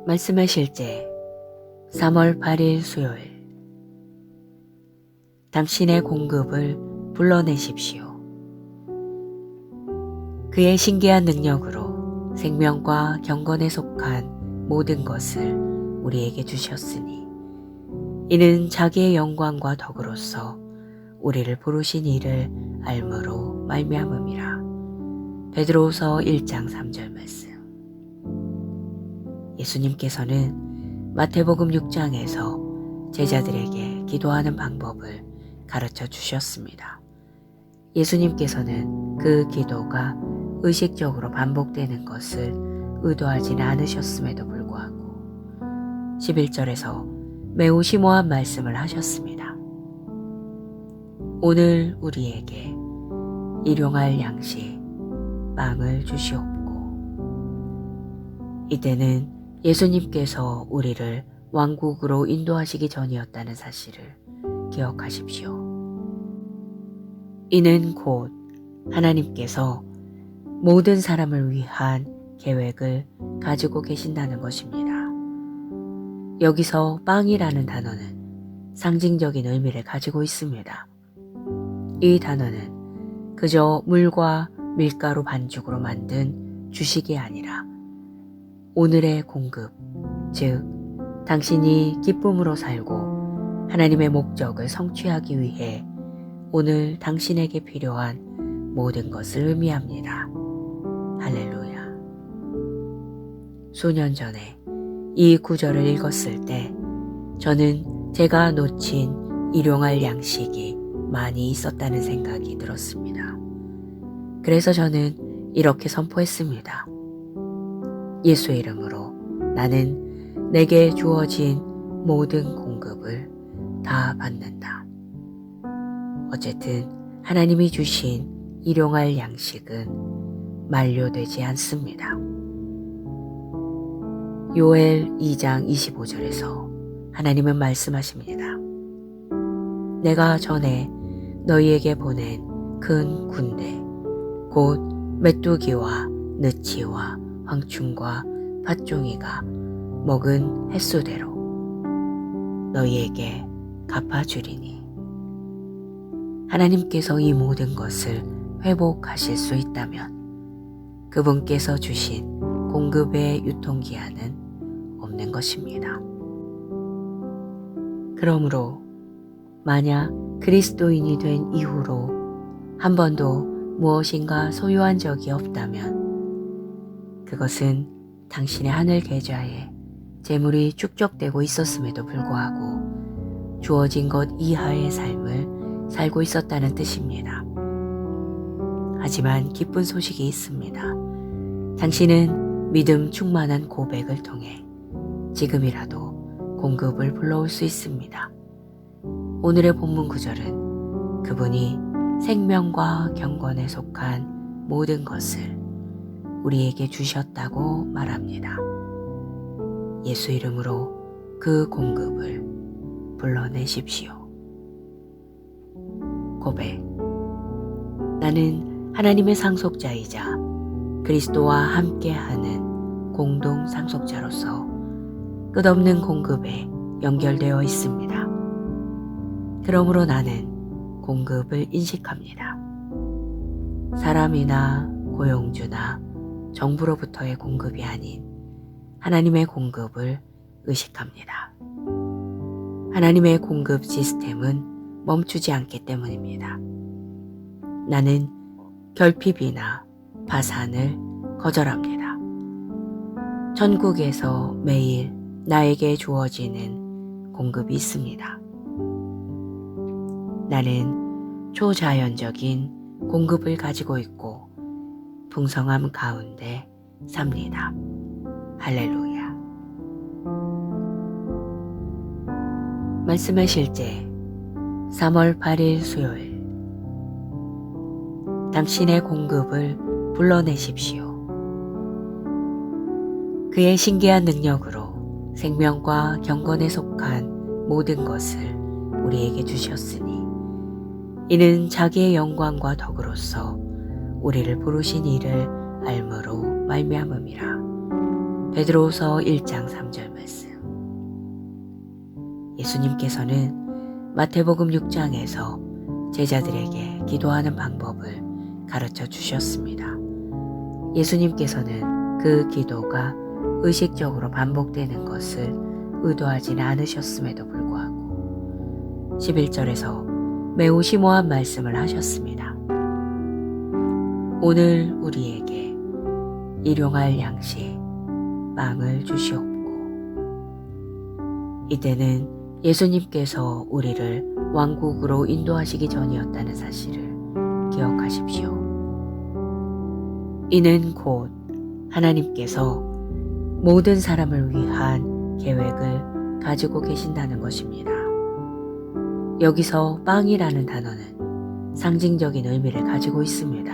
말씀하실 때 3월 8일 수요일 당신의 공급을 불러내십시오. 그의 신기한 능력으로 생명과 경건에 속한 모든 것을 우리에게 주셨으니 이는 자기의 영광과 덕으로서 우리를 부르신 이를 알므로 말미암음이라. 베드로후서 1장 3절 말씀. 예수님께서는 마태복음 6장에서 제자들에게 기도하는 방법을 가르쳐 주셨습니다. 예수님께서는 그 기도가 의식적으로 반복되는 것을 의도하지는 않으셨음에도 불구하고 11절에서 매우 심오한 말씀을 하셨습니다. 오늘 우리에게 일용할 양식 빵을 주시옵고. 이때는 예수님께서 우리를 왕국으로 인도하시기 전이었다는 사실을 기억하십시오. 이는 곧 하나님께서 모든 사람을 위한 계획을 가지고 계신다는 것입니다. 여기서 빵이라는 단어는 상징적인 의미를 가지고 있습니다. 이 단어는 그저 물과 밀가루 반죽으로 만든 주식이 아니라 오늘의 공급, 즉 당신이 기쁨으로 살고 하나님의 목적을 성취하기 위해 오늘 당신에게 필요한 모든 것을 의미합니다. 할렐루야. 수년 전에 이 구절을 읽었을 때 저는 제가 놓친 일용할 양식이 많이 있었다는 생각이 들었습니다. 그래서 저는 이렇게 선포했습니다. 예수의 이름으로 나는 내게 주어진 모든 공급을 다 받는다. 어쨌든 하나님이 주신 일용할 양식은 만료되지 않습니다. 요엘 2장 25절에서 하나님은 말씀하십니다. 내가 전에 너희에게 보낸 큰 군대 곧 메뚜기와 느치와 황충과 팥종이가 먹은 횟수대로 너희에게 갚아주리니. 하나님께서 이 모든 것을 회복하실 수 있다면 그분께서 주신 공급의 유통기한은 없는 것입니다. 그러므로 만약 그리스도인이 된 이후로 한 번도 무엇인가 소유한 적이 없다면 그것은 당신의 하늘 계좌에 재물이 축적되고 있었음에도 불구하고 주어진 것 이하의 삶을 살고 있었다는 뜻입니다. 하지만 기쁜 소식이 있습니다. 당신은 믿음 충만한 고백을 통해 지금이라도 공급을 불러올 수 있습니다. 오늘의 본문 구절은 그분이 생명과 경건에 속한 모든 것을 우리에게 주셨다고 말합니다. 예수 이름으로 그 공급을 불러내십시오. 고백. 나는 하나님의 상속자이자 그리스도와 함께하는 공동 상속자로서 끝없는 공급에 연결되어 있습니다. 그러므로 나는 공급을 인식합니다. 사람이나 고용주나 정부로부터의 공급이 아닌 하나님의 공급을 의식합니다. 하나님의 공급 시스템은 멈추지 않기 때문입니다. 나는 결핍이나 파산을 거절합니다. 천국에서 매일 나에게 주어지는 공급이 있습니다. 나는 초자연적인 공급을 가지고 있고 풍성함 가운데 삽니다. 할렐루야. 말씀하실 때 3월 8일 수요일 당신의 공급을 불러내십시오. 그의 신기한 능력으로 생명과 경건에 속한 모든 것을 우리에게 주셨으니 이는 자기의 영광과 덕으로서 우리를 부르신 이를 알므로 말미암음이라. 베드로후서 1장 3절 말씀. 예수님께서는 마태복음 6장에서 제자들에게 기도하는 방법을 가르쳐 주셨습니다. 예수님께서는 그 기도가 의식적으로 반복되는 것을 의도하지는 않으셨음에도 불구하고 11절에서 매우 심오한 말씀을 하셨습니다. 오늘 우리에게 일용할 양식 빵을 주시옵고. 이때는 예수님께서 우리를 왕국으로 인도하시기 전이었다는 사실을 기억하십시오. 이는 곧 하나님께서 모든 사람을 위한 계획을 가지고 계신다는 것입니다. 여기서 빵이라는 단어는 상징적인 의미를 가지고 있습니다.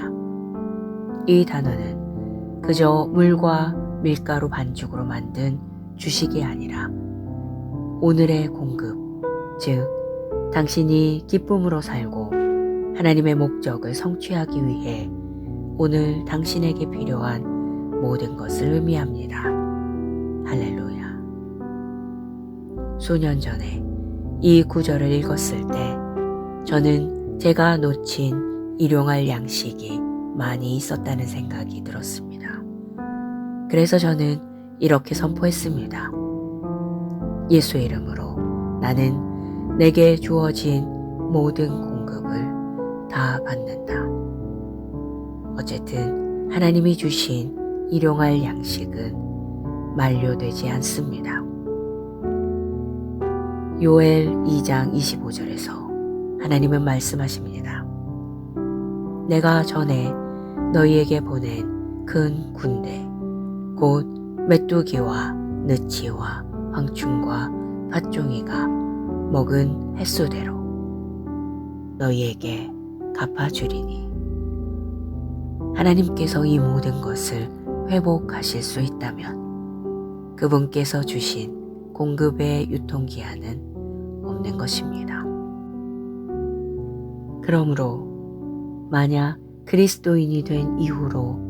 이 단어는 그저 물과 밀가루 반죽으로 만든 주식이 아니라 오늘의 공급, 즉 당신이 기쁨으로 살고 하나님의 목적을 성취하기 위해 오늘 당신에게 필요한 모든 것을 의미합니다. 할렐루야. 수년 전에 이 구절을 읽었을 때 저는 제가 놓친 일용할 양식이 많이 있었다는 생각이 들었습니다. 그래서 저는 이렇게 선포했습니다. 예수의 이름으로 나는 내게 주어진 모든 공급을 다 받는다. 어쨌든 하나님이 주신 일용할 양식은 만료되지 않습니다. 요엘 2장 25절에서 하나님은 말씀하십니다. 내가 전에 너희에게 보낸 큰 군대 곧 메뚜기와 느치와 황충과 팥종이가 먹은 횟수대로 너희에게 갚아주리니. 하나님께서 이 모든 것을 회복하실 수 있다면 그분께서 주신 공급의 유통기한은 없는 것입니다. 그러므로 만약 그리스도인이 된 이후로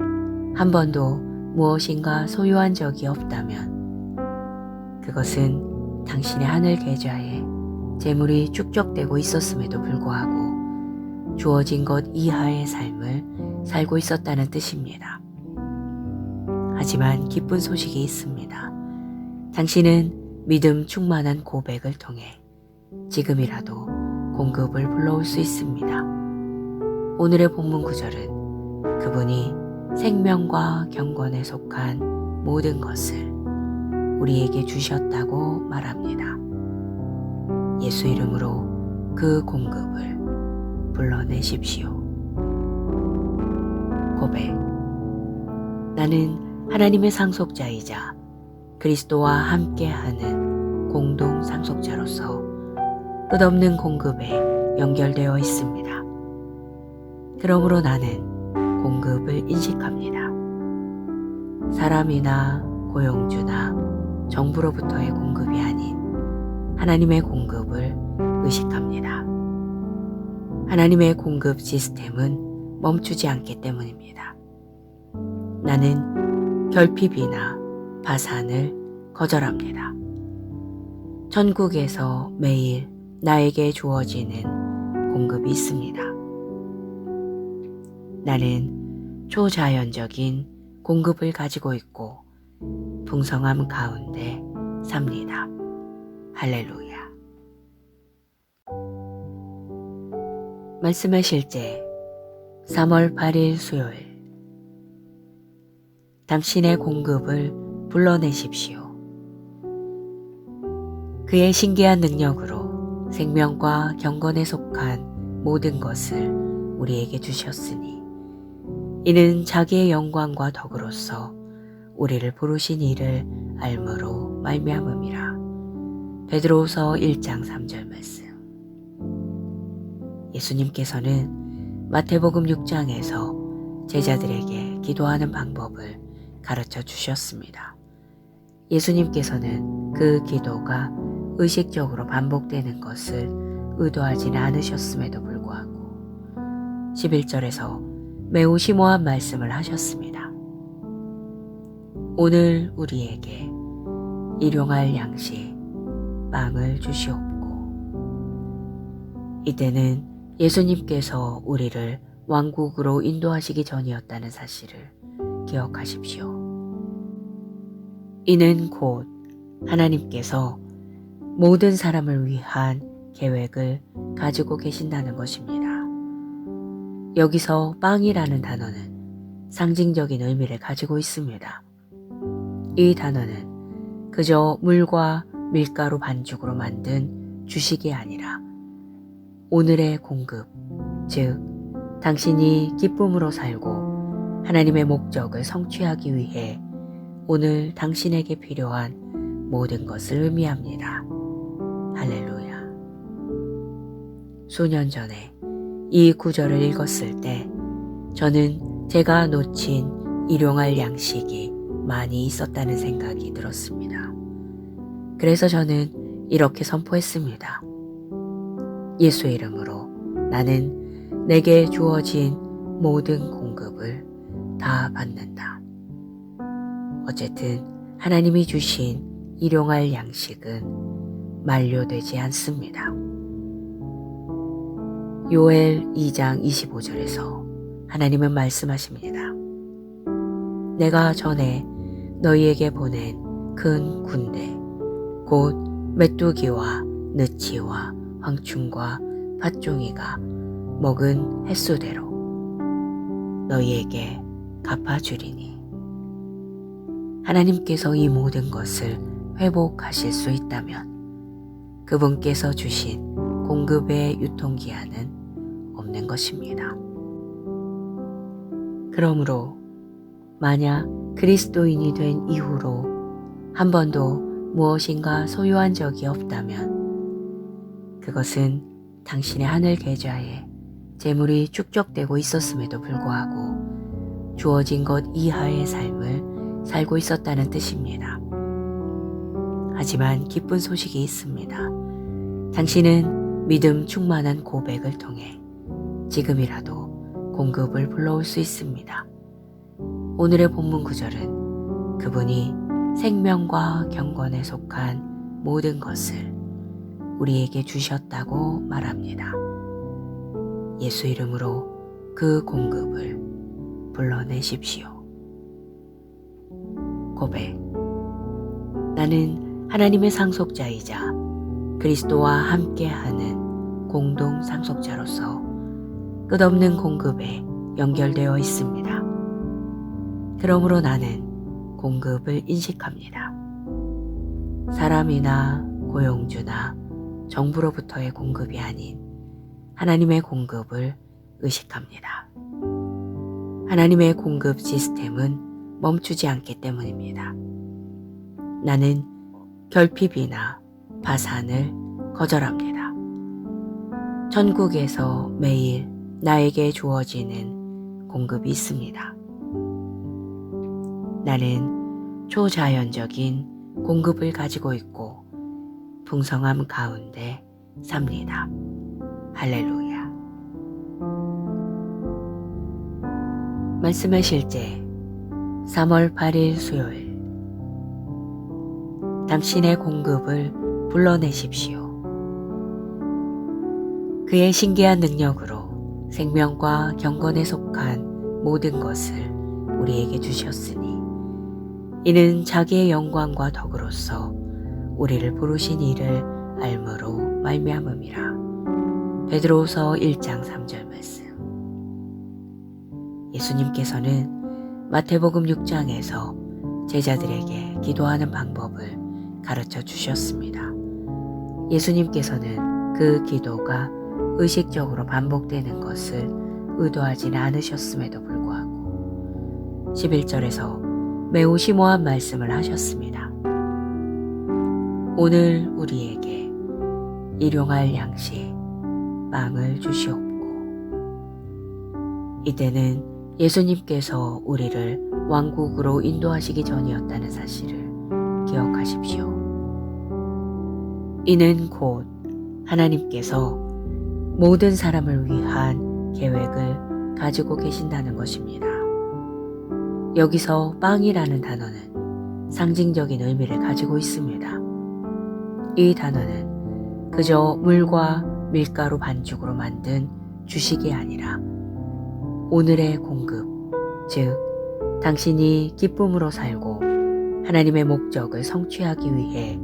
한 번도 무엇인가 소유한 적이 없다면 그것은 당신의 하늘 계좌에 재물이 축적되고 있었음에도 불구하고 주어진 것 이하의 삶을 살고 있었다는 뜻입니다. 하지만 기쁜 소식이 있습니다. 당신은 믿음 충만한 고백을 통해 지금이라도 공급을 불러올 수 있습니다. 오늘의 본문 구절은 그분이 생명과 경건에 속한 모든 것을 우리에게 주셨다고 말합니다. 예수 이름으로 그 공급을 불러내십시오. 고백. 나는 하나님의 상속자이자 그리스도와 함께하는 공동 상속자로서 끝없는 공급에 연결되어 있습니다. 그러므로 나는 공급을 인식합니다. 사람이나 고용주나 정부로부터의 공급이 아닌 하나님의 공급을 의식합니다. 하나님의 공급 시스템은 멈추지 않기 때문입니다. 나는 결핍이나 파산을 거절합니다. 천국에서 매일 나에게 주어지는 공급이 있습니다. 나는 초자연적인 공급을 가지고 있고 풍성함 가운데 삽니다. 할렐루야. 말씀의 실제 3월 8일 수요일. 당신의 공급을 불러내십시오. 그의 신기한 능력으로 생명과 경건에 속한 모든 것을 우리에게 주셨으니 이는 자기의 영광과 덕으로서 우리를 부르신 이를 알므로 말미암음이라. 베드로후서 1장 3절 말씀. 예수님께서는 마태복음 6장에서 제자들에게 기도하는 방법을 가르쳐 주셨습니다. 예수님께서는 그 기도가 의식적으로 반복되는 것을 의도하지는 않으셨음에도 불구하고 11절에서 매우 심오한 말씀을 하셨습니다. 오늘 우리에게 일용할 양식 빵을 주시옵고. 이때는 예수님께서 우리를 왕국으로 인도하시기 전이었다는 사실을 기억하십시오. 이는 곧 하나님께서 모든 사람을 위한 계획을 가지고 계신다는 것입니다. 여기서 빵이라는 단어는 상징적인 의미를 가지고 있습니다. 이 단어는 그저 물과 밀가루 반죽으로 만든 주식이 아니라 오늘의 공급, 즉 당신이 기쁨으로 살고 하나님의 목적을 성취하기 위해 오늘 당신에게 필요한 모든 것을 의미합니다. 할렐루야. 수년 전에 이 구절을 읽었을 때 저는 제가 놓친 일용할 양식이 많이 있었다는 생각이 들었습니다. 그래서 저는 이렇게 선포했습니다. 예수의 이름으로 나는 내게 주어진 모든 공급을 다 받는다. 어쨌든 하나님이 주신 일용할 양식은 만료되지 않습니다. 요엘 2장 25절에서 하나님은 말씀하십니다. 내가 전에 너희에게 보낸 큰 군대, 곧 메뚜기와 느치와 황충과 팥종이가 먹은 횟수대로 너희에게 갚아주리니. 하나님께서 이 모든 것을 회복하실 수 있다면 그분께서 주신 공급의 유통기한은 없는 것입니다. 그러므로 만약 그리스도인이 된 이후로 한 번도 무엇인가 소유한 적이 없다면 그것은 당신의 하늘 계좌에 재물이 축적되고 있었음에도 불구하고 주어진 것 이하의 삶을 살고 있었다는 뜻입니다. 하지만 기쁜 소식이 있습니다. 당신은 믿음 충만한 고백을 통해 지금이라도 공급을 불러올 수 있습니다. 오늘의 본문 구절은 그분이 생명과 경건에 속한 모든 것을 우리에게 주셨다고 말합니다. 예수 이름으로 그 공급을 불러내십시오. 고백. 나는 하나님의 상속자이자 그리스도와 함께하는 공동 상속자로서 끝없는 공급에 연결되어 있습니다. 그러므로 나는 공급을 인식합니다. 사람이나 고용주나 정부로부터의 공급이 아닌 하나님의 공급을 의식합니다. 하나님의 공급 시스템은 멈추지 않기 때문입니다. 나는 결핍이나 파산을 거절합니다. 천국에서 매일 나에게 주어지는 공급이 있습니다. 나는 초자연적인 공급을 가지고 있고 풍성함 가운데 삽니다. 할렐루야. 말씀의 실제 3월 8일 수요일. 당신의 공급을 불러내십시오. 그의 신기한 능력으로 생명과 경건에 속한 모든 것을 우리에게 주셨으니 이는 자기의 영광과 덕으로서 우리를 부르신 이를 알므로 말미암음이라. 베드로후서 1장 3절 말씀. 예수님께서는 마태복음 6장에서 제자들에게 기도하는 방법을 가르쳐 주셨습니다. 예수님께서는 그 기도가 의식적으로 반복되는 것을 의도하지는 않으셨음에도 불구하고 11절에서 매우 심오한 말씀을 하셨습니다. 오늘 우리에게 일용할 양식 빵을 주시옵고. 이때는 예수님께서 우리를 왕국으로 인도하시기 전이었다는 사실을 기억하십시오. 이는 곧 하나님께서 모든 사람을 위한 계획을 가지고 계신다는 것입니다. 여기서 빵이라는 단어는 상징적인 의미를 가지고 있습니다. 이 단어는 그저 물과 밀가루 반죽으로 만든 주식이 아니라 오늘의 공급, 즉 당신이 기쁨으로 살고 하나님의 목적을 성취하기 위해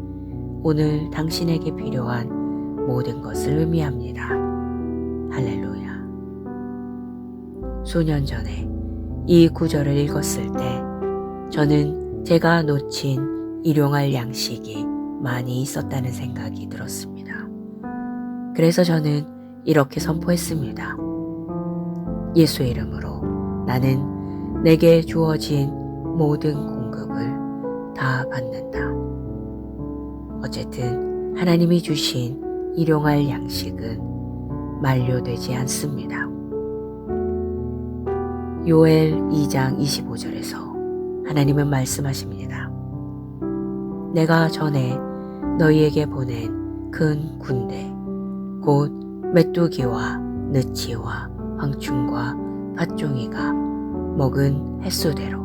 오늘 당신에게 필요한 모든 것을 의미합니다. 할렐루야. 수년 전에 이 구절을 읽었을 때 저는 제가 놓친 일용할 양식이 많이 있었다는 생각이 들었습니다. 그래서 저는 이렇게 선포했습니다. 예수의 이름으로 나는 내게 주어진 모든 공급을 다 받는다. 어쨌든 하나님이 주신 일용할 양식은 만료되지 않습니다. 요엘 2장 25절에서 하나님은 말씀하십니다. 내가 전에 너희에게 보낸 큰 군대, 곧 메뚜기와 느치와 황충과 팥종이가 먹은 횟수대로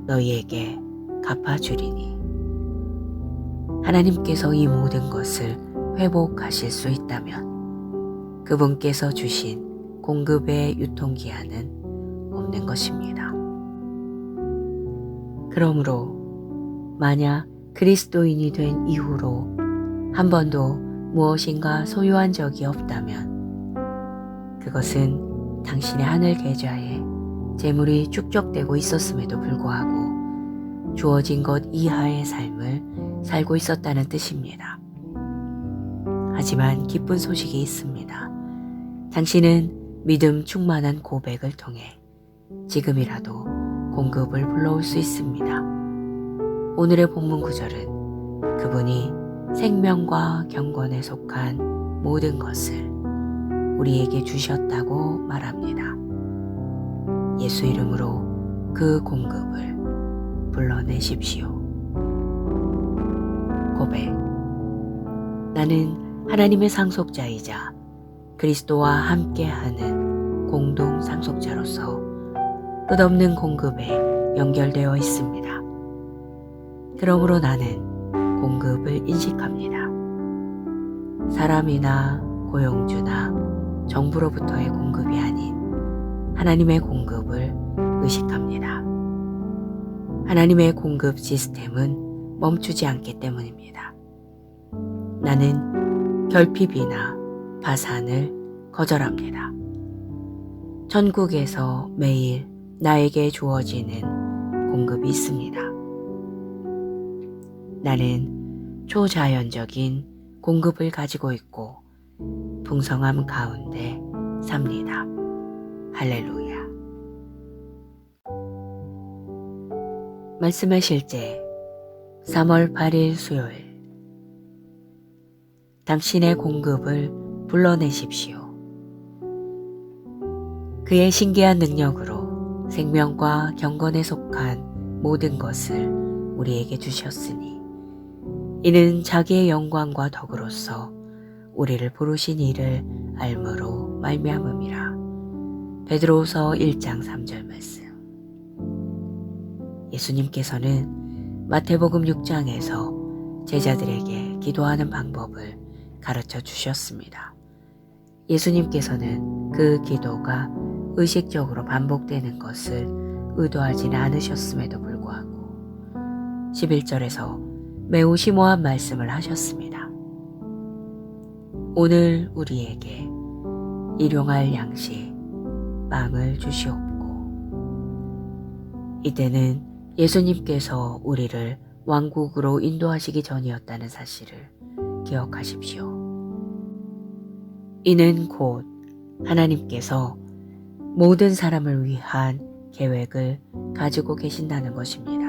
너희에게 갚아주리니. 하나님께서 이 모든 것을 회복하실 수 있다면 그분께서 주신 공급의 유통기한은 없는 것입니다. 그러므로 만약 그리스도인이 된 이후로 한 번도 무엇인가 소유한 적이 없다면 그것은 당신의 하늘 계좌에 재물이 축적되고 있었음에도 불구하고 주어진 것 이하의 삶을 살고 있었다는 뜻입니다. 하지만 기쁜 소식이 있습니다. 당신은 믿음 충만한 고백을 통해 지금이라도 공급을 불러올 수 있습니다. 오늘의 본문 구절은 그분이 생명과 경건에 속한 모든 것을 우리에게 주셨다고 말합니다. 예수 이름으로 그 공급을 불러내십시오. 고백. 나는 하나님의 상속자이자 그리스도와 함께하는 공동 상속자로서 끝없는 공급에 연결되어 있습니다. 그러므로 나는 공급을 인식합니다. 사람이나 고용주나 정부로부터의 공급이 아닌 하나님의 공급을 의식합니다. 하나님의 공급 시스템은 멈추지 않기 때문입니다. 나는 결핍이나 파산을 거절합니다. 천국에서 매일 나에게 주어지는 공급이 있습니다. 나는 초자연적인 공급을 가지고 있고 풍성함 가운데 삽니다. 할렐루야. 말씀의 실제 3월 8일 수요일. 당신의 공급을 불러내십시오. 그의 신기한 능력으로 생명과 경건에 속한 모든 것을 우리에게 주셨으니 이는 자기의 영광과 덕으로서 우리를 부르신 이를 알므로 말미암음이라. 베드로후서 1장 3절 말씀. 예수님께서는 마태복음 6장에서 제자들에게 기도하는 방법을 가르쳐 주셨습니다. 예수님께서는 그 기도가 의식적으로 반복되는 것을 의도하지는 않으셨음에도 불구하고 11절에서 매우 심오한 말씀을 하셨습니다. 오늘 우리에게 일용할 양식 빵을 주시옵고. 이때는 예수님께서 우리를 왕국으로 인도하시기 전이었다는 사실을 기억하십시오. 이는 곧 하나님께서 모든 사람을 위한 계획을 가지고 계신다는 것입니다.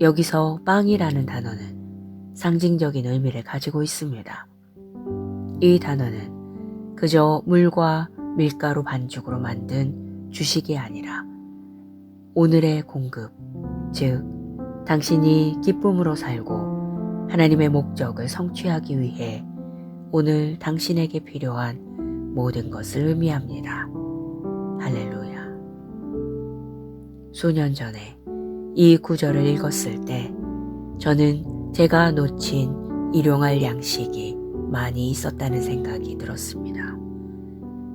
여기서 빵이라는 단어는 상징적인 의미를 가지고 있습니다. 이 단어는 그저 물과 밀가루 반죽으로 만든 주식이 아니라 오늘의 공급, 즉 당신이 기쁨으로 살고 하나님의 목적을 성취하기 위해 오늘 당신에게 필요한 모든 것을 의미합니다. 할렐루야. 수년 전에 이 구절을 읽었을 때 저는 제가 놓친 일용할 양식이 많이 있었다는 생각이 들었습니다.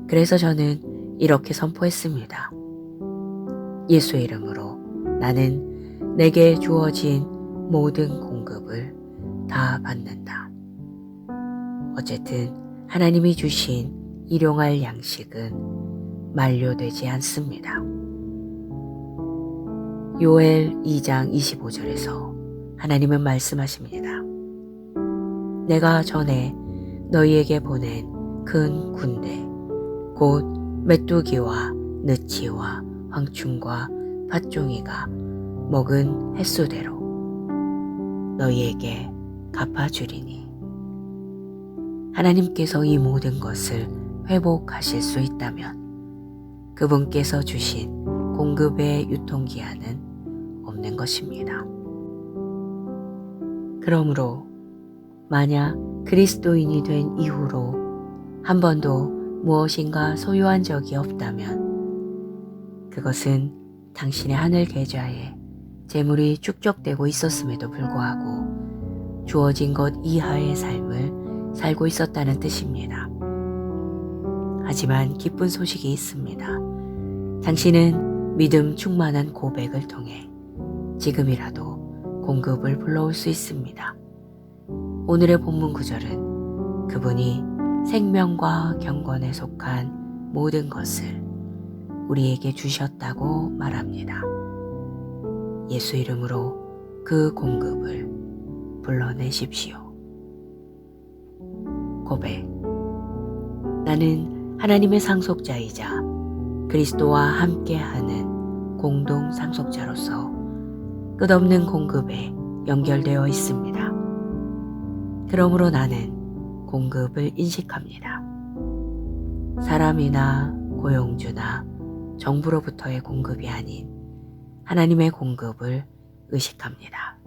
그래서 저는 이렇게 선포했습니다. 예수의 이름으로 나는 내게 주어진 모든 공급을 다 받는다. 어쨌든 하나님이 주신 일용할 양식은 만료되지 않습니다. 요엘 2장 25절에서 하나님은 말씀하십니다. 내가 전에 너희에게 보낸 큰 군대 곧 메뚜기와 느치와 황충과 팥종이가 먹은 횟수대로 너희에게 갚아주리니 하나님께서 이 모든 것을 회복하실 수 있다면 그분께서 주신 공급의 유통기한은 없는 것입니다. 그러므로 만약 그리스도인이 된 이후로 한 번도 무엇인가 소유한 적이 없다면 그것은 당신의 하늘 계좌에 재물이 축적되고 있었음에도 불구하고 주어진 것 이하의 삶을 살고 있었다는 뜻입니다. 하지만 기쁜 소식이 있습니다. 당신은 믿음 충만한 고백을 통해 지금이라도 공급을 불러올 수 있습니다. 오늘의 본문 구절은 그분이 생명과 경건에 속한 모든 것을 우리에게 주셨다고 말합니다. 예수 이름으로 그 공급을 불러내십시오. 고백. 나는 하나님의 상속자이자 그리스도와 함께하는 공동 상속자로서 끝없는 공급에 연결되어 있습니다. 그러므로 나는 공급을 인식합니다. 사람이나 고용주나 정부로부터의 공급이 아닌 하나님의 공급을 의식합니다.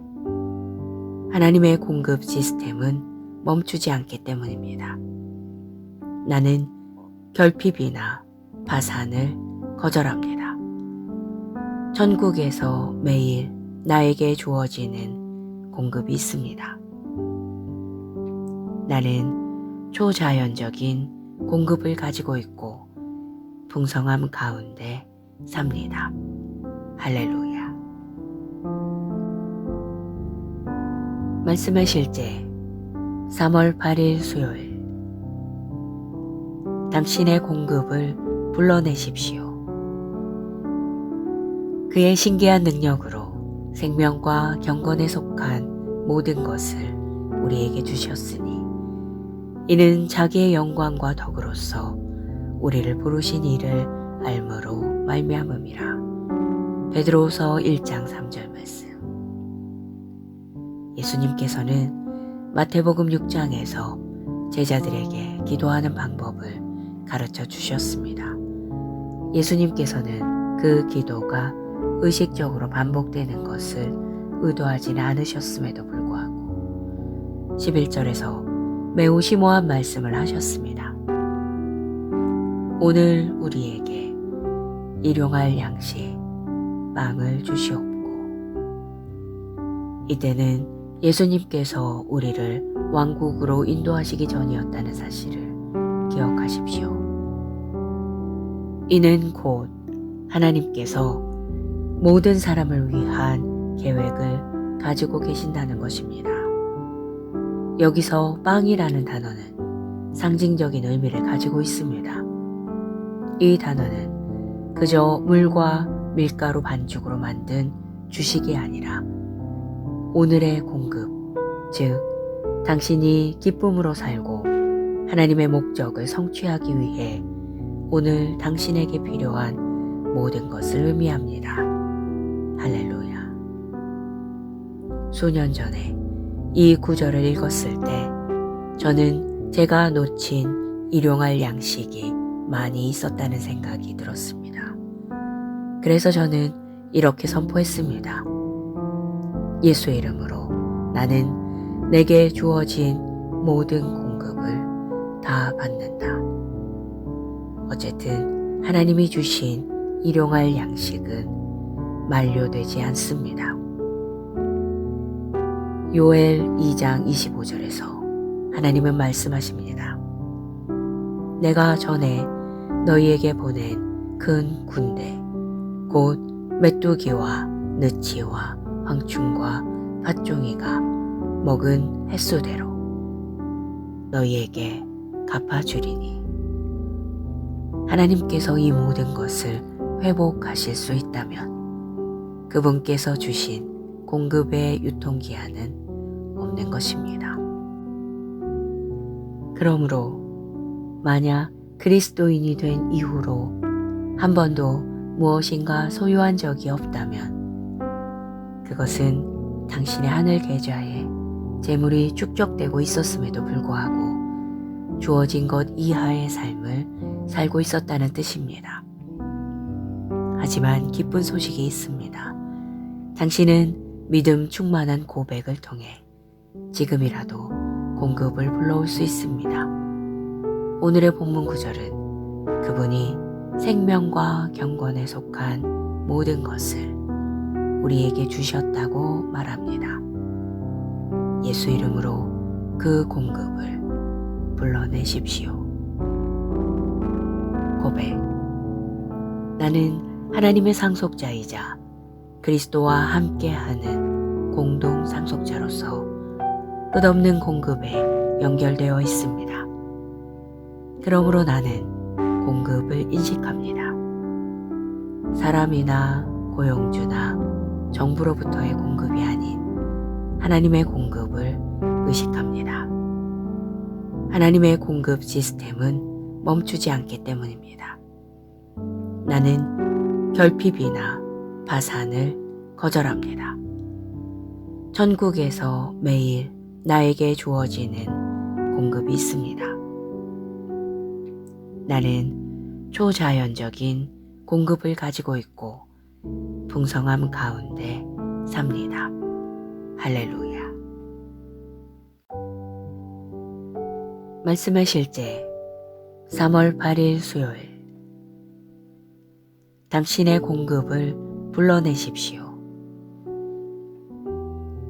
하나님의 공급 시스템은 멈추지 않기 때문입니다. 나는 결핍이나 파산을 거절합니다. 천국에서 매일 나에게 주어지는 공급이 있습니다. 나는 초자연적인 공급을 가지고 있고 풍성함 가운데 삽니다. 할렐루야. 말씀의 실제 3월 8일 수요일. 당신의 공급을 불러내십시오. 그의 신기한 능력으로 생명과 경건에 속한 모든 것을 우리에게 주셨으니 이는 자기의 영광과 덕으로서 우리를 부르신 이를 알므로 말미암음이라. 베드로후서 1장 3절 말씀. 예수님께서는 마태복음 6장에서 제자들에게 기도하는 방법을 가르쳐 주셨습니다. 예수님께서는 그 기도가 의식적으로 반복되는 것을 의도하지는 않으셨음에도 불구하고 11절에서 매우 심오한 말씀을 하셨습니다. 오늘 우리에게 일용할 양식 빵을 주시옵고. 이때는 예수님께서 우리를 왕국으로 인도하시기 전이었다는 사실을 기억하십시오. 이는 곧 하나님께서 모든 사람을 위한 계획을 가지고 계신다는 것입니다. 여기서 빵이라는 단어는 상징적인 의미를 가지고 있습니다. 이 단어는 그저 물과 밀가루 반죽으로 만든 주식이 아니라 오늘의 공급, 즉 당신이 기쁨으로 살고 하나님의 목적을 성취하기 위해 오늘 당신에게 필요한 모든 것을 의미합니다. 할렐루야. 수년 전에 이 구절을 읽었을 때 저는 제가 놓친 일용할 양식이 많이 있었다는 생각이 들었습니다. 그래서 저는 이렇게 선포했습니다. 예수의 이름으로 나는 내게 주어진 모든 공급을 다 받는다. 어쨌든 하나님이 주신 일용할 양식은 만료되지 않습니다. 요엘 2장 25절에서 하나님은 말씀하십니다. 내가 전에 너희에게 보낸 큰 군대 곧 메뚜기와 느치와 황충과 팥종이가 먹은 횟수대로 너희에게 갚아주리니 하나님께서 이 모든 것을 회복하실 수 있다면 그분께서 주신 공급의 유통기한은 없는 것입니다. 그러므로 만약 그리스도인이 된 이후로 한 번도 무엇인가 소유한 적이 없다면 그것은 당신의 하늘 계좌에 재물이 축적되고 있었음에도 불구하고 주어진 것 이하의 삶을 살고 있었다는 뜻입니다. 하지만 기쁜 소식이 있습니다. 당신은 믿음 충만한 고백을 통해 지금이라도 공급을 불러올 수 있습니다. 오늘의 본문 구절은 그분이 생명과 경건에 속한 모든 것을 우리에게 주셨다고 말합니다. 예수 이름으로 그 공급을 불러내십시오. 고백. 나는 하나님의 상속자이자 그리스도와 함께하는 공동 상속자로서 끝없는 공급에 연결되어 있습니다. 그러므로 나는 공급을 인식합니다. 사람이나 고용주나 정부로부터의 공급이 아닌 하나님의 공급을 의식합니다. 하나님의 공급 시스템은 멈추지 않기 때문입니다. 나는 결핍이나 파산을 거절합니다. 천국에서 매일 나에게 주어지는 공급이 있습니다. 나는 초자연적인 공급을 가지고 있고 풍성함 가운데 삽니다. 할렐루야. 말씀의 실제 3월 8일 수요일. 당신의 공급을 불러내십시오.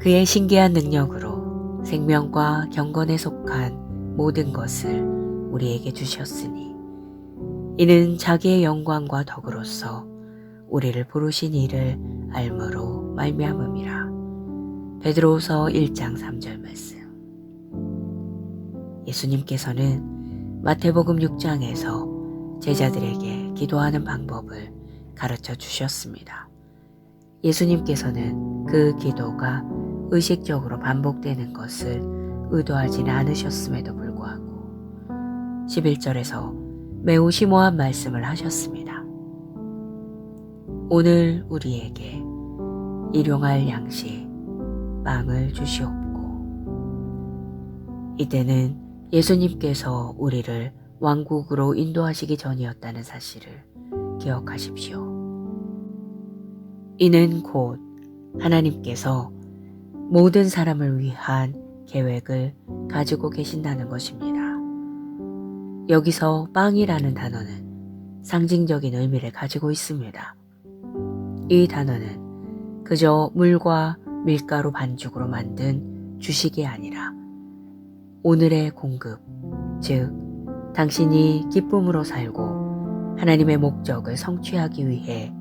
그의 신기한 능력으로 생명과 경건에 속한 모든 것을 우리에게 주셨으니 이는 자기의 영광과 덕으로서 우리를 부르신 이를 알므로 말미암음이라. 베드로후서 1장 3절 말씀. 예수님께서는 마태복음 6장에서 제자들에게 기도하는 방법을 가르쳐 주셨습니다. 예수님께서는 그 기도가 의식적으로 반복되는 것을 의도하지는 않으셨음에도 불구하고 11절에서 매우 심오한 말씀을 하셨습니다. 오늘 우리에게 일용할 양식 빵을 주시옵고. 이때는 예수님께서 우리를 왕국으로 인도하시기 전이었다는 사실을 기억하십시오. 이는 곧 하나님께서 모든 사람을 위한 계획을 가지고 계신다는 것입니다. 여기서 빵이라는 단어는 상징적인 의미를 가지고 있습니다. 이 단어는 그저 물과 밀가루 반죽으로 만든 주식이 아니라 오늘의 공급, 즉 당신이 기쁨으로 살고 하나님의 목적을 성취하기 위해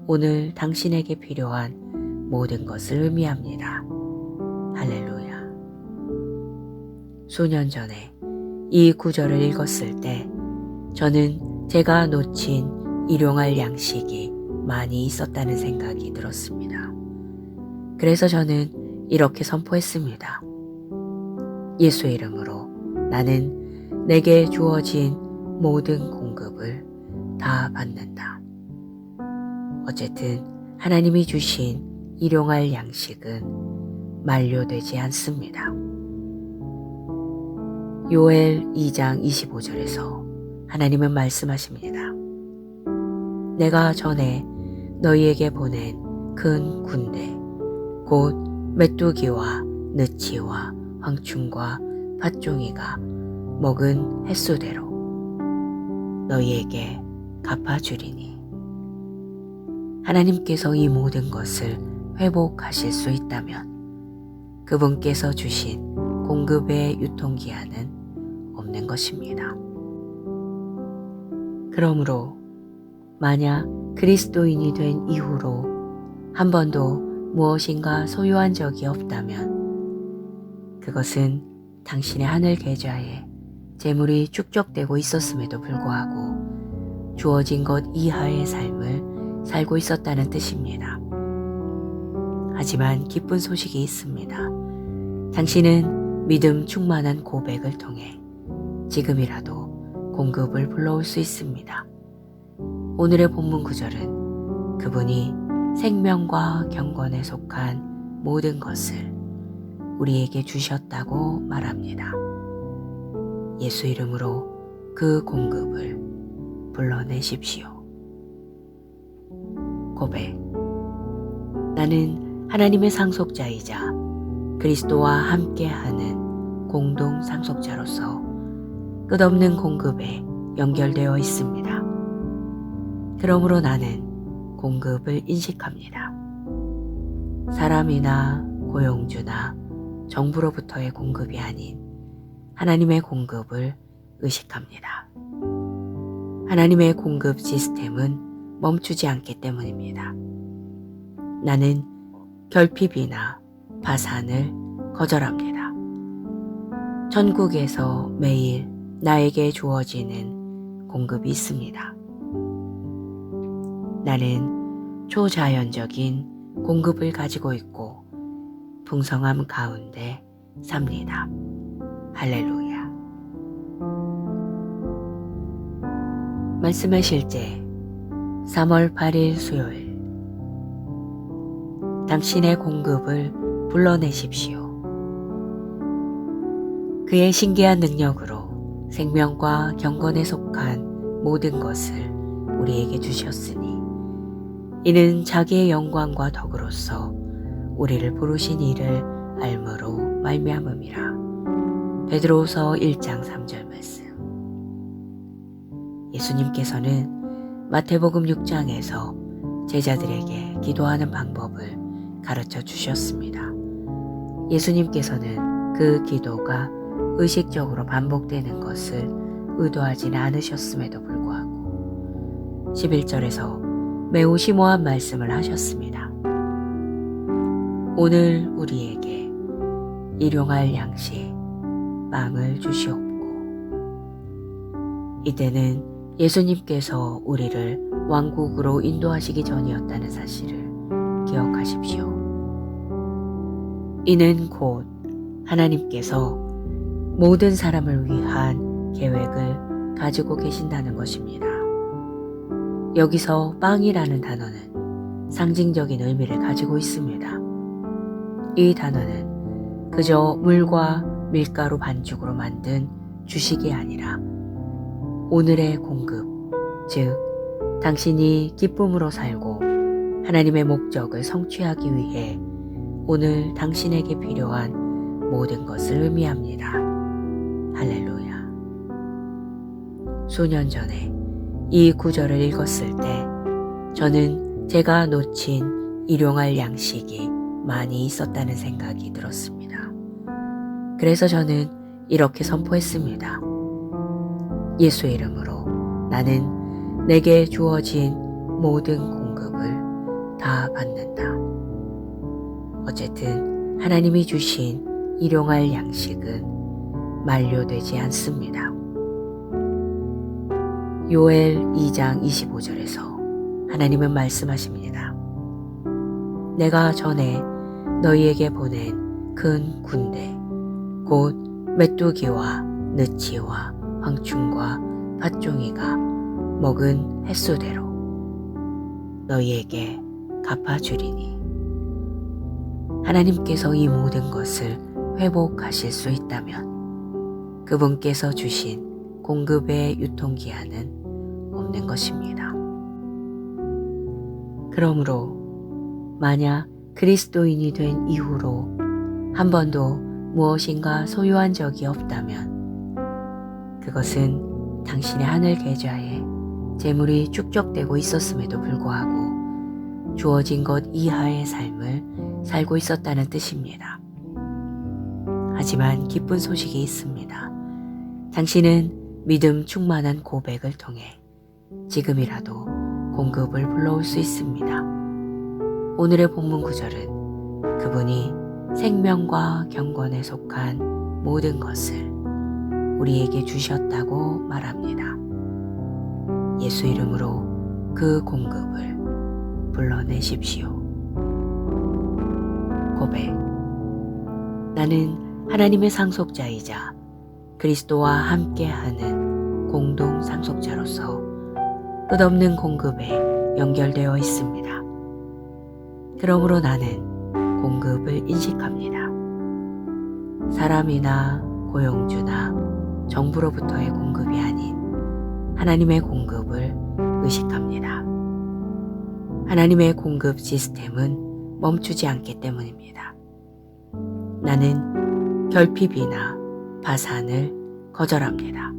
오늘 당신에게 필요한 모든 것을 의미합니다. 할렐루야. 수년 전에 이 구절을 읽었을 때 저는 제가 놓친 일용할 양식이 많이 있었다는 생각이 들었습니다. 그래서 저는 이렇게 선포했습니다. 예수의 이름으로 나는 내게 주어진 모든 공급을 다 받는다. 어쨌든 하나님이 주신 일용할 양식은 만료되지 않습니다. 요엘 2장 25절에서 하나님은 말씀하십니다. 내가 전에 너희에게 보낸 큰 군대 곧 메뚜기와 느치와 황충과 팥종이가 먹은 횟수대로 너희에게 갚아주리니 하나님께서 이 모든 것을 회복하실 수 있다면 그분께서 주신 공급의 유통기한은 없는 것입니다. 그러므로 만약 그리스도인이 된 이후로 한 번도 무엇인가 소유한 적이 없다면 그것은 당신의 하늘 계좌에 재물이 축적되고 있었음에도 불구하고 주어진 것 이하의 삶을 살고 있었다는 뜻입니다. 하지만 기쁜 소식이 있습니다. 당신은 믿음 충만한 고백을 통해 지금이라도 공급을 불러올 수 있습니다. 오늘의 본문 구절은 그분이 생명과 경건에 속한 모든 것을 우리에게 주셨다고 말합니다. 예수 이름으로 그 공급을 불러내십시오. 고백. 나는 하나님의 상속자이자 그리스도와 함께하는 공동 상속자로서 끝없는 공급에 연결되어 있습니다. 그러므로 나는 공급을 인식합니다. 사람이나 고용주나 정부로부터의 공급이 아닌 하나님의 공급을 의식합니다. 하나님의 공급 시스템은 멈추지 않기 때문입니다. 나는 결핍이나 파산을 거절합니다. 천국에서 매일 나에게 주어지는 공급이 있습니다. 나는 초자연적인 공급을 가지고 있고 풍성함 가운데 삽니다. 할렐루야. 말씀의 실제 3월 8일 수요일. 당신의 공급을 불러내십시오. 그의 신기한 능력으로 생명과 경건에 속한 모든 것을 우리에게 주셨으니 이는 자기의 영광과 덕으로서 우리를 부르신 이를 알므로 말미암음이라. 베드로후서 1장 3절 말씀. 예수님께서는 마태복음 6장에서 제자들에게 기도하는 방법을 가르쳐 주셨습니다. 예수님께서는 그 기도가 의식적으로 반복되는 것을 의도하지는 않으셨음에도 불구하고 11절에서 매우 심오한 말씀을 하셨습니다. 오늘 우리에게 일용할 양식 빵을 주시옵고. 이때는 예수님께서 우리를 왕국으로 인도하시기 전이었다는 사실을 기억하십시오. 이는 곧 하나님께서 모든 사람을 위한 계획을 가지고 계신다는 것입니다. 여기서 빵이라는 단어는 상징적인 의미를 가지고 있습니다. 이 단어는 그저 물과 밀가루 반죽으로 만든 주식이 아니라 오늘의 공급, 즉 당신이 기쁨으로 살고 하나님의 목적을 성취하기 위해 오늘 당신에게 필요한 모든 것을 의미합니다. 할렐루야. 수년 전에 이 구절을 읽었을 때 저는 제가 놓친 일용할 양식이 많이 있었다는 생각이 들었습니다. 그래서 저는 이렇게 선포했습니다. 예수의 이름으로 나는 내게 주어진 모든 공급을 다 받는다. 어쨌든 하나님이 주신 일용할 양식은 만료되지 않습니다. 요엘 2장 25절에서 하나님은 말씀하십니다. 내가 전에 너희에게 보낸 큰 군대 곧 메뚜기와 느치와 황충과 팥종이가 먹은 횟수대로 너희에게 갚아주리니. 하나님께서 이 모든 것을 회복하실 수 있다면 그분께서 주신 공급의 유통기한은 없는 것입니다. 그러므로 만약 그리스도인이 된 이후로 한 번도 무엇인가 소유한 적이 없다면 그것은 당신의 하늘 계좌에 재물이 축적되고 있었음에도 불구하고 주어진 것 이하의 삶을 살고 있었다는 뜻입니다. 하지만 기쁜 소식이 있습니다. 당신은 믿음 충만한 고백을 통해 지금이라도 공급을 불러올 수 있습니다. 오늘의 본문 구절은 그분이 생명과 경건에 속한 모든 것을 우리에게 주셨다고 말합니다. 예수 이름으로 그 공급을 불러내십시오. 고백. 나는 하나님의 상속자이자 그리스도와 함께하는 공동 상속자로서 끝없는 공급에 연결되어 있습니다. 그러므로 나는 공급을 인식합니다. 사람이나 고용주나 정부로부터의 공급이 아닌 하나님의 공급을 의식합니다. 하나님의 공급 시스템은 멈추지 않기 때문입니다. 나는 결핍이나 파산을 거절합니다.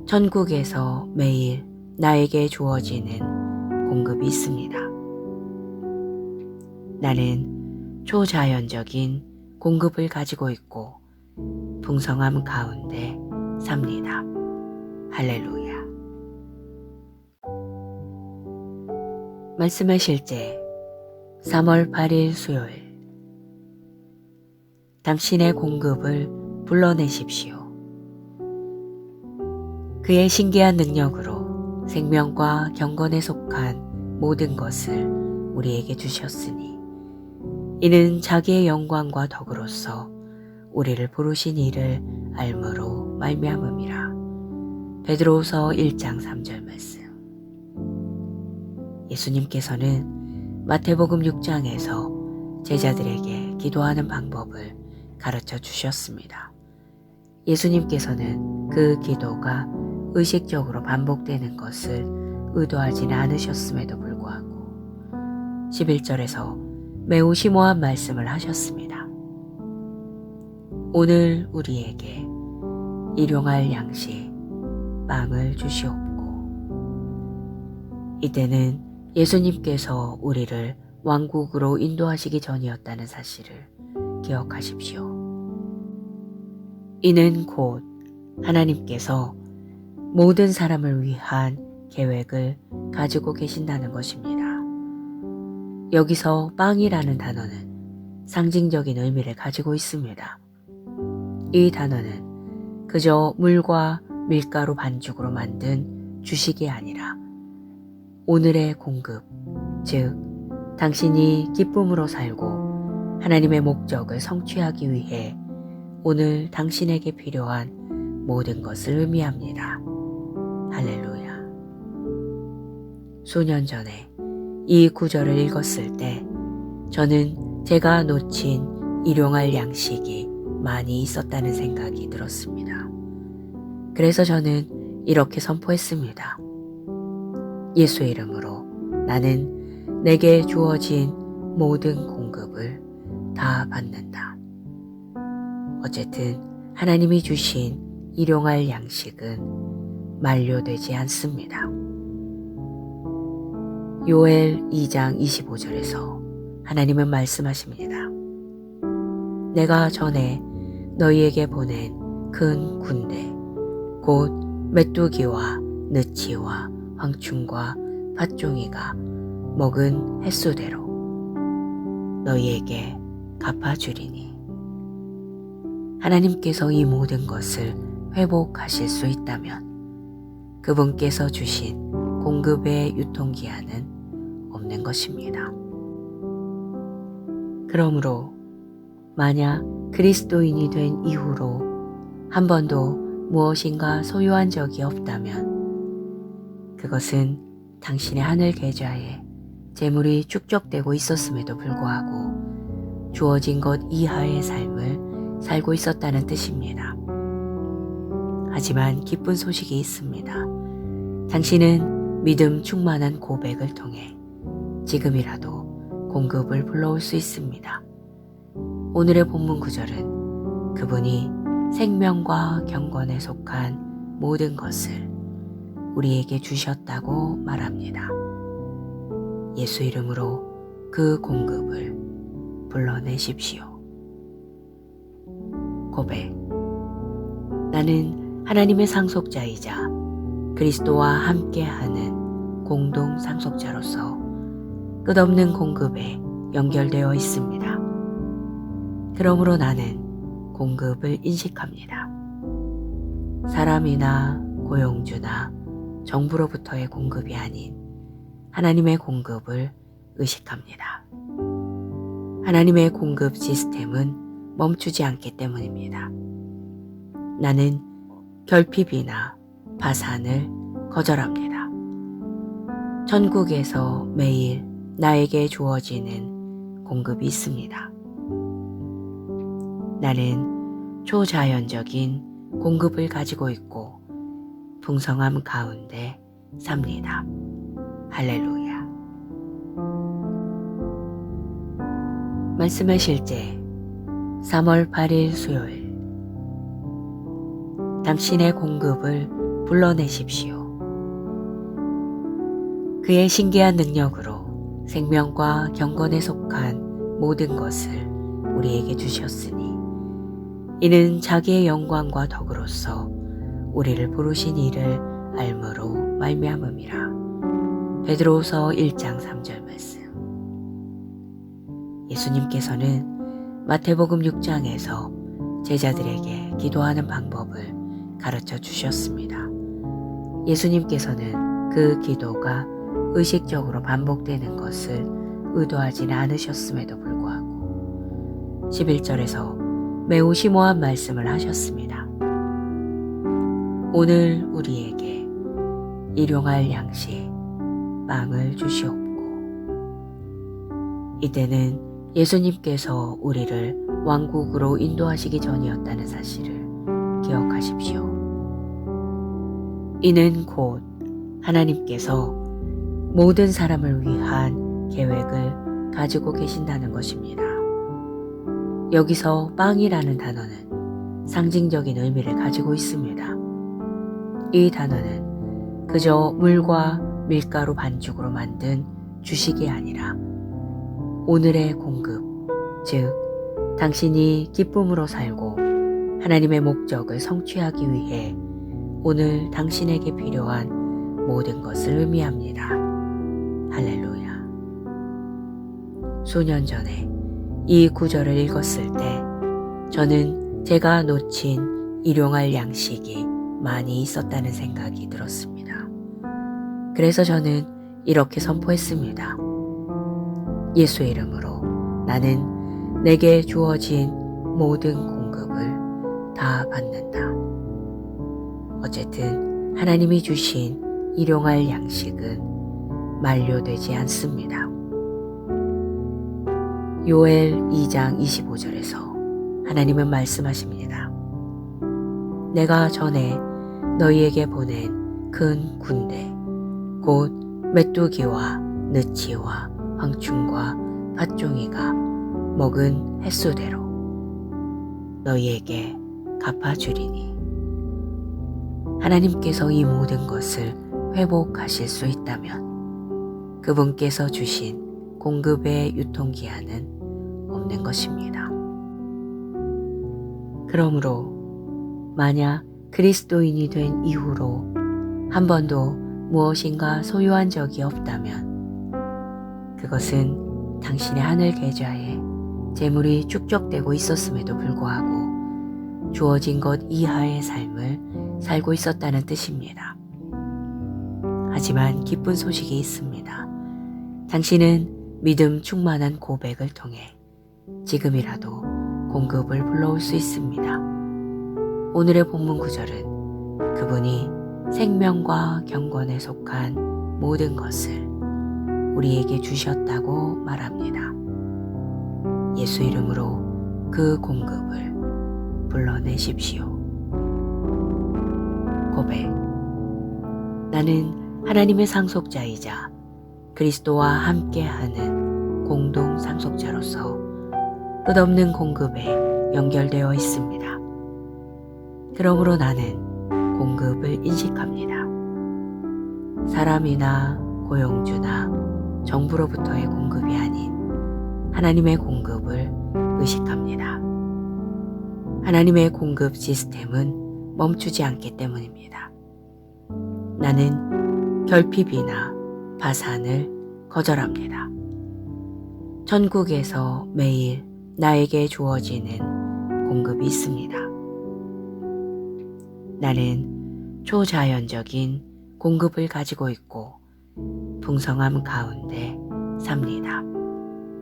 천국에서 매일 나에게 주어지는 공급이 있습니다. 나는 초자연적인 공급을 가지고 있고 풍성함 가운데 삽니다. 할렐루야. 말씀의 실제 3월 8일 수요일. 당신의 공급을 불러내십시오. 그의 신기한 능력으로 생명과 경건에 속한 모든 것을 우리에게 주셨으니 이는 자기의 영광과 덕으로서 우리를 부르신 이를 알므로 말미암음이라. 베드로후서 1장 3절 말씀. 예수님께서는 마태복음 6장에서 제자들에게 기도하는 방법을 가르쳐 주셨습니다. 예수님께서는 그 기도가 의식적으로 반복되는 것을 의도하지는 않으셨음에도 불구하고 11절에서 매우 심오한 말씀을 하셨습니다. 오늘 우리에게 일용할 양식 빵을 주시옵고. 이때는 예수님께서 우리를 왕국으로 인도하시기 전이었다는 사실을 기억하십시오. 이는 곧 하나님께서 모든 사람을 위한 계획을 가지고 계신다는 것입니다. 여기서 빵이라는 단어는 상징적인 의미를 가지고 있습니다. 이 단어는 그저 물과 밀가루 반죽으로 만든 주식이 아니라 오늘의 공급, 즉 당신이 기쁨으로 살고 하나님의 목적을 성취하기 위해 오늘 당신에게 필요한 모든 것을 의미합니다. 할렐루야. 수년 전에 이 구절을 읽었을 때 저는 제가 놓친 일용할 양식이 많이 있었다는 생각이 들었습니다. 그래서 저는 이렇게 선포했습니다. 예수의 이름으로 나는 내게 주어진 모든 공급을 다 받는다. 어쨌든 하나님이 주신 일용할 양식은 만료되지 않습니다. 요엘 2장 25절에서 하나님은 말씀하십니다. 내가 전에 너희에게 보낸 큰 군대 곧 메뚜기와 느치와 황충과 팥종이가 먹은 횟수대로 너희에게 갚아주리니. 하나님께서 이 모든 것을 회복하실 수 있다면 그분께서 주신 공급의 유통기한은 없는 것입니다. 그러므로 만약 그리스도인이 된 이후로 한 번도 무엇인가 소유한 적이 없다면 그것은 당신의 하늘 계좌에 재물이 축적되고 있었음에도 불구하고 주어진 것 이하의 삶을 살고 있었다는 뜻입니다. 하지만 기쁜 소식이 있습니다. 당신은 믿음 충만한 고백을 통해 지금이라도 공급을 불러올 수 있습니다. 오늘의 본문 구절은 그분이 생명과 경건에 속한 모든 것을 우리에게 주셨다고 말합니다. 예수 이름으로 그 공급을 불러내십시오. 고백. 나는 하나님의 상속자이자 그리스도와 함께하는 공동 상속자로서 끝없는 공급에 연결되어 있습니다. 그러므로 나는 공급을 인식합니다. 사람이나 고용주나 정부로부터의 공급이 아닌 하나님의 공급을 의식합니다. 하나님의 공급 시스템은 멈추지 않기 때문입니다. 나는 결핍이나 파산을 거절합니다. 천국에서 매일 나에게 주어지는 공급이 있습니다. 나는 초자연적인 공급을 가지고 있고 풍성함 가운데 삽니다. 할렐루야. 말씀의 실제 3월 8일 수요일. 당신의 공급을 불러내십시오. 그의 신기한 능력으로 생명과 경건에 속한 모든 것을 우리에게 주셨으니 이는 자기의 영광과 덕으로서 우리를 부르신 이를 알므로 말미암음이라. 베드로후서 1장 3절 말씀. 예수님께서는 마태복음 6장에서 제자들에게 기도하는 방법을 가르쳐 주셨습니다. 예수님께서는 그 기도가 의식적으로 반복되는 것을 의도하지는 않으셨음에도 불구하고 11절에서 매우 심오한 말씀을 하셨습니다. 오늘 우리에게 일용할 양식 빵을 주시옵고. 이때는 예수님께서 우리를 왕국으로 인도하시기 전이었다는 사실을 기억하십시오. 이는 곧 하나님께서 모든 사람을 위한 계획을 가지고 계신다는 것입니다. 여기서 빵이라는 단어는 상징적인 의미를 가지고 있습니다. 이 단어는 그저 물과 밀가루 반죽으로 만든 주식이 아니라 오늘의 공급, 즉 당신이 기쁨으로 살고 하나님의 목적을 성취하기 위해 오늘 당신에게 필요한 모든 것을 의미합니다. 할렐루야. 수년 전에 이 구절을 읽었을 때 저는 제가 놓친 일용할 양식이 많이 있었다는 생각이 들었습니다. 그래서 저는 이렇게 선포했습니다. 예수의 이름으로 나는 내게 주어진 모든 공급을 다 받는다. 어쨌든 하나님이 주신 일용할 양식은 만료되지 않습니다. 요엘 2장 25절에서 하나님은 말씀하십니다. 내가 전에 너희에게 보낸 큰 군대 곧 메뚜기와 느치와 황충과 팥종이가 먹은 횟수대로 너희에게 갚아주리니. 하나님께서 이 모든 것을 회복하실 수 있다면 그분께서 주신 공급의 유통기한은 없는 것입니다. 그러므로 만약 그리스도인이 된 이후로 한 번도 무엇인가 소유한 적이 없다면 그것은 당신의 하늘 계좌에 재물이 축적되고 있었음에도 불구하고 주어진 것 이하의 삶을 살고 있었다는 뜻입니다. 하지만 기쁜 소식이 있습니다. 당신은 믿음 충만한 고백을 통해 지금이라도 공급을 불러올 수 있습니다. 오늘의 본문 구절은 그분이 생명과 경건에 속한 모든 것을 우리에게 주셨다고 말합니다. 예수 이름으로 그 공급을 불러내십시오. 고백. 나는 하나님의 상속자이자 그리스도와 함께하는 공동 상속자로서 끝없는 공급에 연결되어 있습니다. 그러므로 나는 공급을 인식합니다. 사람이나 고용주나 정부로부터의 공급이 아닌 하나님의 공급을 의식합니다. 하나님의 공급 시스템은 멈추지 않기 때문입니다. 나는 결핍이나 파산을 거절합니다. 천국에서 매일 나에게 주어지는 공급이 있습니다. 나는 초자연적인 공급을 가지고 있고 풍성함 가운데 삽니다.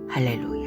할렐루야.